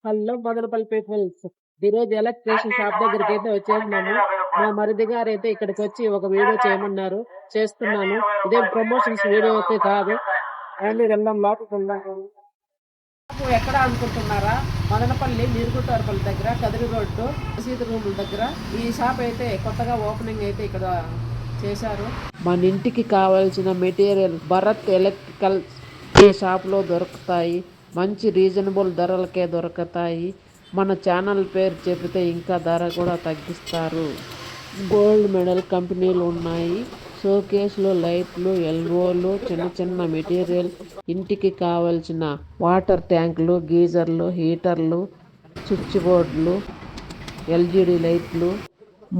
Hello Madanapalle peoples. ఈరోజు electrician shop దగ్గరికి అయితే వచ్చేసినాము. మా మరిది గారు అయితే ఇక్కడికి వచ్చి ఒక వీడియో చేయమన్నారు, చేస్తున్నాను. ఇదేం ప్రమోషన్స్ వీడియో అయితే కాదు. రండి వెళ్దాం, లోపలికి వెళ్దాం. ఎక్కడ అనుకుంటున్నారా? మదనపల్లి నీరుగుట్టారపల్లి దగ్గర కదిరి రోడ్డు సీత రూముల దగ్గర ఈ షాప్ అయితే కొత్తగా ఓపెనింగ్ అయితే ఇక్కడ చేశారు. మన ఇంటికి కావాల్సిన మెటీరియల్ భరత్ ఎలక్ట్రికల్ ఈ షాప్లో దొరుకుతాయి. మంచి రీజనబుల్ ధరలకే దొరుకుతాయి. మన ఛానల్ పేరు చెబితే ఇంకా ధర కూడా తగ్గిస్తారు. గోల్డ్ మెడల్ కంపెనీలు ఉన్నాయి. షోకేస్లో లైట్లు, ఎల్ఓలు, చిన్న చిన్న మెటీరియల్, ఇంటికి కావలసిన వాటర్ ట్యాంకులు, గీజర్లు, హీటర్లు, స్విచ్ బోర్డులు, ఎల్జీడీ లైట్లు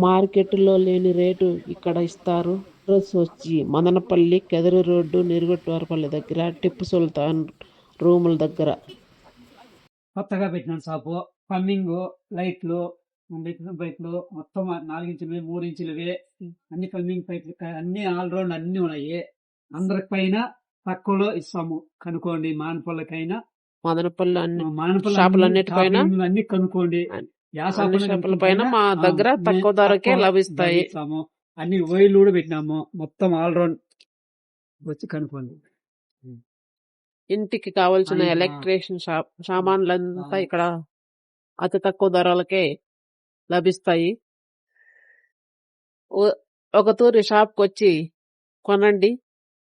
మార్కెట్లో లేని రేటు ఇక్కడ ఇస్తారు. అడ్రస్ వచ్చి మదనపల్లి కదిరి రోడ్డు నిరుగుట్వారపల్లి దగ్గర టిప్పు సుల్తాన్ రూముల దగ్గర. కొత్తగా పెట్టిన షాపు. పంబింగ్, లైట్లు, బైక్లు మొత్తం 4 ఇంచులు 3 ఇంచులవి అన్ని పంబింగ్ పైపులు అన్ని ఆల్ రౌండ్ అన్ని ఉన్నాయి. అందరికి పైన తక్కువలో ఇస్తాము కనుక్కోండి. మానపల్లకైనా మదనపల్లి అన్ని కనుక్కోండి. షాపుల పైన మా దగ్గర తక్కువ ధరకే లభిస్తాయి. అన్ని వైర్లు కూడా పెట్టినాము. మొత్తం ఆల్ రౌండ్ వచ్చి కనుక్కోండి. ఇంటికి కావాల్సిన ఎలక్ట్రీషియన్ సామాన్లంతా ఇక్కడ అతి తక్కువ ధరలకే లభిస్తాయి. ఒక తూరి షాప్కి వచ్చి కొనండి.